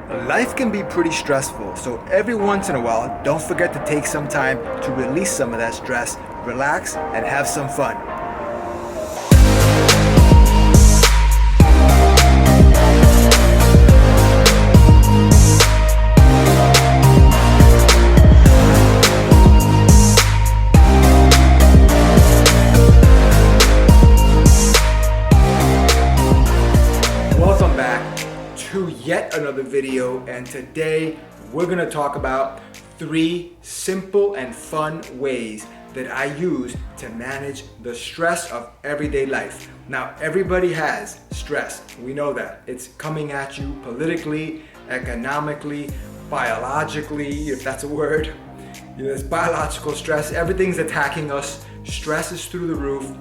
Life can be pretty stressful, so every once in a while, don't forget to take some time to release some of that stress, relax, and have some fun. Welcome back to yet another video, and today we're going to talk about 3 simple and fun ways that I use to manage the stress of everyday life. Now, everybody has stress. We know that. It's coming at you politically, economically, biologically, if that's a word. There's biological stress. Everything's attacking us. Stress is through the roof.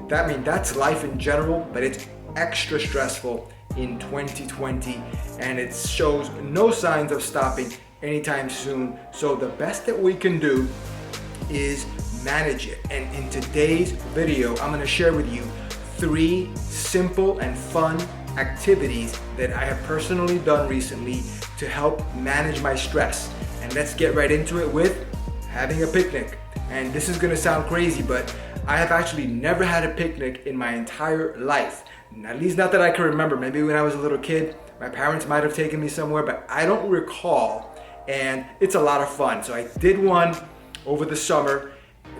That's life in general, but it's extra stressful in 2020, and it shows no signs of stopping anytime soon. So the best that we can do is manage it. And in today's video, I'm going to share with you 3 simple and fun activities that I have personally done recently to help manage my stress. And let's get right into it with having a picnic. And this is going to sound crazy, but I have actually never had a picnic in my entire life. At least not that I can remember. Maybe when I was a little kid, my parents might have taken me somewhere, but I don't recall. And it's a lot of fun. So I did one over the summer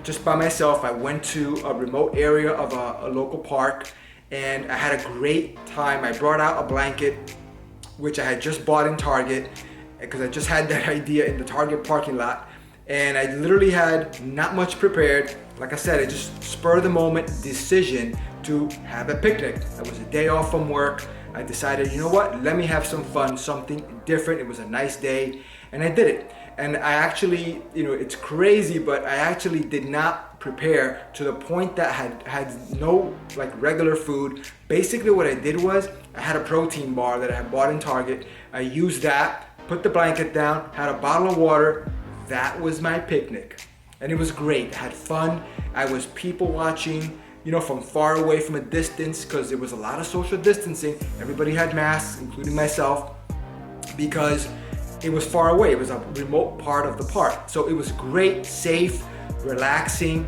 just by myself. I went to a remote area of a local park, and I had a great time. I brought out a blanket, which I had just bought in Target, because I just had that idea in the Target parking lot. And I literally had not much prepared. Like I said, it just spur of the moment decision to have a picnic. It was a day off from work. I decided, you know what, let me have some fun, something different. It was a nice day, and I did it. And I actually, it's crazy, but I actually did not prepare to the point that I had no regular food. Basically what I did was I had a protein bar that I had bought in Target. I used that, put the blanket down, had a bottle of water. That was my picnic. And it was great. I had fun. I was people watching, from far away from a distance, because there was a lot of social distancing. Everybody had masks, including myself, because it was far away. It was a remote part of the park. So it was great, safe, relaxing.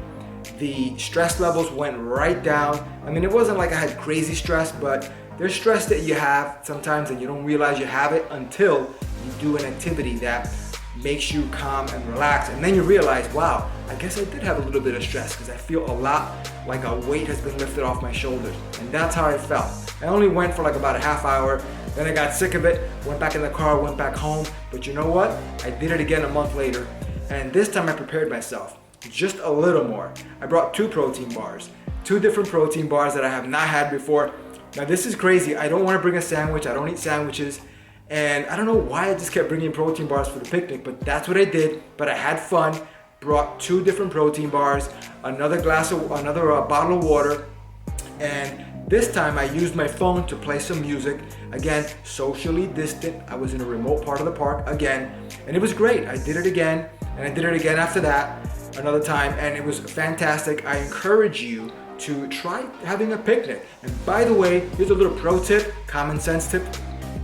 The stress levels went right down. It wasn't like I had crazy stress, but there's stress that you have sometimes and you don't realize you have it until you do an activity that makes you calm and relax, and then you realize, wow, I guess I did have a little bit of stress, because I feel a lot like a weight has been lifted off my shoulders. And that's how I felt. I only went for about a half hour, then I got sick of it, went back in the car, went back home. But you know what? I did it again a month later, and this time I prepared myself just a little more. I brought 2 protein bars, 2 different protein bars that I have not had before. Now this is crazy. I don't want to bring a sandwich. I don't eat sandwiches. And I don't know why I just kept bringing protein bars for the picnic, but that's what I did. But I had fun, brought 2 different protein bars, another bottle of water, and this time I used my phone to play some music. Again, socially distant. I was in a remote part of the park again, and it was great. I did it again, and I did it again after that, another time, and it was fantastic. I encourage you to try having a picnic. And by the way, here's a little pro tip, common sense tip,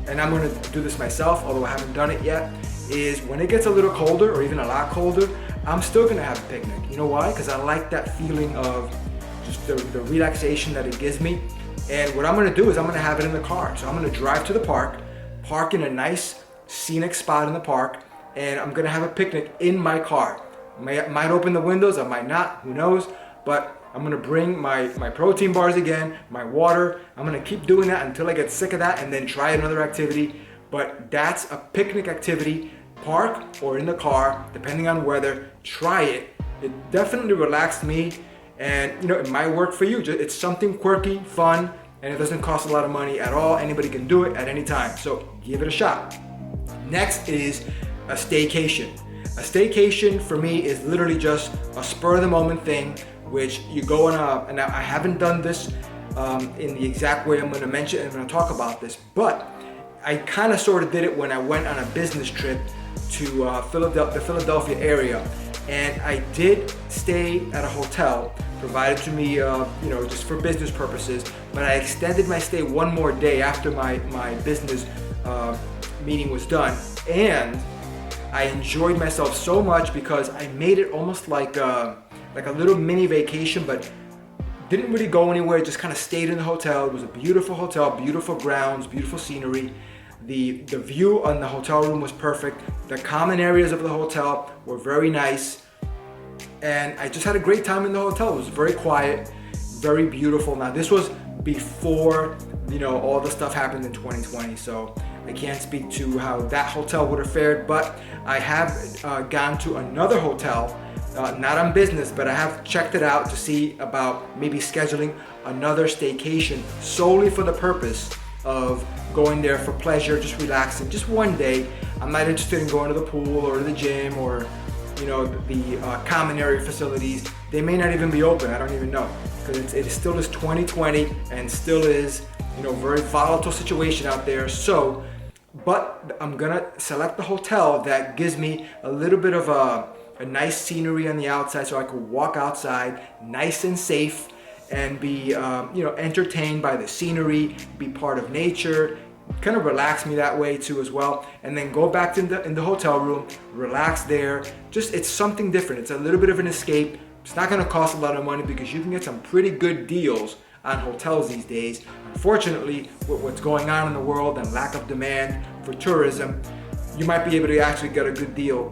and I'm going to do this myself, although I haven't done it yet, is when it gets a little colder, or even a lot colder, I'm still going to have a picnic. You know why? Because I like that feeling of just the relaxation that it gives me. And what I'm going to do is I'm going to have it in the car. So I'm going to drive to the park, park in a nice scenic spot in the park, and I'm going to have a picnic in my car. I might open the windows, I might not, who knows, but I'm gonna bring my protein bars again, my water. I'm gonna keep doing that until I get sick of that, and then try another activity. But that's a picnic activity, park or in the car, depending on weather. Try it. It definitely relaxed me, and it might work for you. It's something quirky, fun, and it doesn't cost a lot of money at all. Anybody can do it at any time, so give it a shot. Next is a staycation. A staycation for me is literally just a spur of the moment thing, which you go on and I haven't done this in the exact way I'm going to mention, and I'm going to talk about this, but I kind of sort of did it when I went on a business trip to the Philadelphia area, and I did stay at a hotel provided to me, just for business purposes, but I extended my stay one more day after my business meeting was done, and I enjoyed myself so much because I made it almost like a little mini vacation, but didn't really go anywhere, just kind of stayed in the hotel. It was a beautiful hotel, beautiful grounds, beautiful scenery. The view on the hotel room was perfect. The common areas of the hotel were very nice. And I just had a great time in the hotel. It was very quiet, very beautiful. Now this was before, all the stuff happened in 2020. So I can't speak to how that hotel would have fared, but I have gone to another hotel, not on business, but I have checked it out to see about maybe scheduling another staycation solely for the purpose of going there for pleasure, just relaxing, just one day. I'm not interested in going to the pool or to the gym or the common area facilities. They may not even be open, I don't even know, because it still is 2020 and still is very volatile situation out there. So but I'm gonna select the hotel that gives me a little bit of a nice scenery on the outside, so I could walk outside nice and safe and be entertained by the scenery, be part of nature, kind of relax me that way too as well, and then go back in the hotel room, relax there. Just, it's something different. It's a little bit of an escape. It's not gonna cost a lot of money because you can get some pretty good deals on hotels these days. Unfortunately, with what's going on in the world and lack of demand for tourism, you might be able to actually get a good deal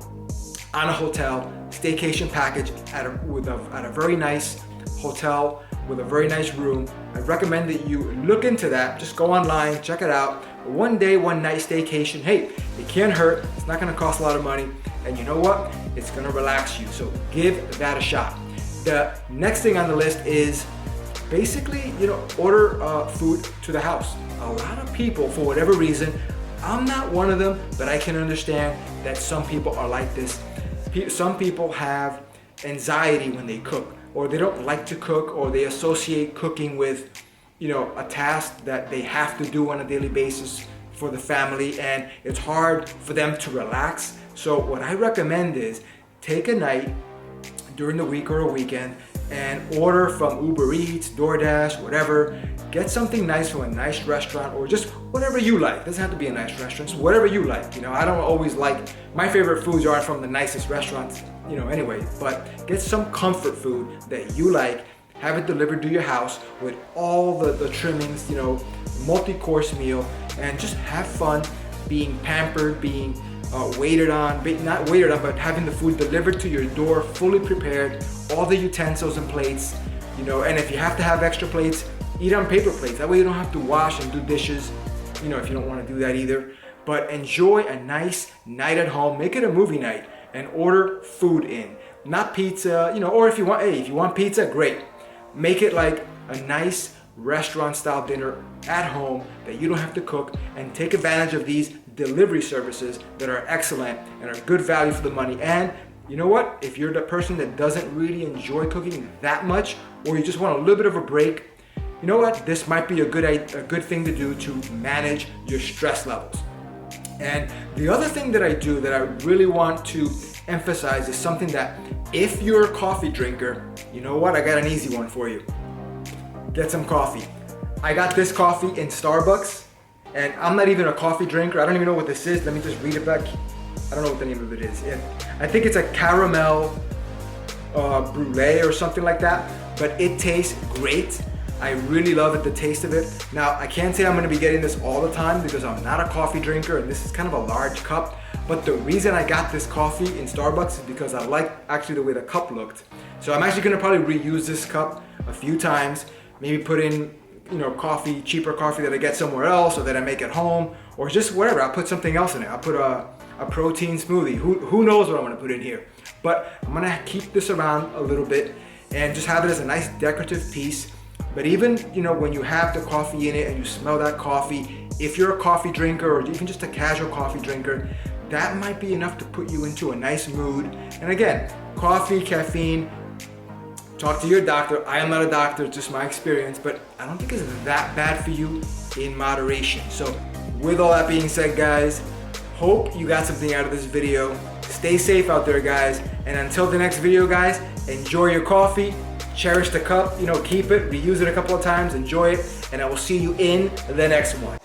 on a hotel staycation package at a very nice hotel with a very nice room. I recommend that you look into that. Just go online, check it out. One day, one night staycation. Hey, it can't hurt. It's not gonna cost a lot of money. And you know what? It's gonna relax you. So give that a shot. The next thing on the list is basically, order food to the house. A lot of people, for whatever reason, I'm not one of them, but I can understand that some people are like this. Some people have anxiety when they cook, or they don't like to cook, or they associate cooking with, a task that they have to do on a daily basis for the family, and it's hard for them to relax. So what I recommend is take a night during the week or a weekend and order from Uber Eats, DoorDash, whatever. Get something nice from a nice restaurant, or just whatever you like. It doesn't have to be a nice restaurant, so whatever you like. I don't always like, my favorite foods aren't from the nicest restaurants, anyway, but get some comfort food that you like, have it delivered to your house with all the trimmings, multi-course meal, and just have fun being pampered, being waited on, not waited on, but having the food delivered to your door, fully prepared, all the utensils and plates, and if you have to have extra plates, eat on paper plates. That way you don't have to wash and do dishes, if you don't want to do that either. But enjoy a nice night at home. Make it a movie night and order food in. Not pizza, or if you want pizza, great. Make it like a nice restaurant style dinner at home that you don't have to cook, and take advantage of these delivery services that are excellent and are good value for the money. And you know what? If you're the person that doesn't really enjoy cooking that much, or you just want a little bit of a break, you know what? This might be a good thing to do to manage your stress levels. And the other thing that I do that I really want to emphasize is something that, if you're a coffee drinker, you know what? I got an easy one for you. Get some coffee. I got this coffee in Starbucks, and I'm not even a coffee drinker. I don't even know what this is. Let me just read it back. I don't know what the name of it is. I think it's a caramel brulee or something like that, but it tastes great. I really love it, the taste of it. Now, I can't say I'm gonna be getting this all the time because I'm not a coffee drinker, and this is kind of a large cup. But the reason I got this coffee in Starbucks is because I like actually the way the cup looked. So I'm actually gonna probably reuse this cup a few times, maybe put in coffee, cheaper coffee that I get somewhere else or that I make at home, or just whatever. I'll put something else in it. I'll put a protein smoothie. Who knows what I'm gonna put in here. But I'm gonna keep this around a little bit and just have it as a nice decorative piece. But even, when you have the coffee in it and you smell that coffee, if you're a coffee drinker or even just a casual coffee drinker, that might be enough to put you into a nice mood. And again, coffee, caffeine, talk to your doctor. I am not a doctor, it's just my experience, but I don't think it's that bad for you in moderation. So with all that being said, guys, hope you got something out of this video. Stay safe out there, guys. And until the next video, guys, enjoy your coffee. Cherish the cup, keep it, reuse it a couple of times, enjoy it, and I will see you in the next one.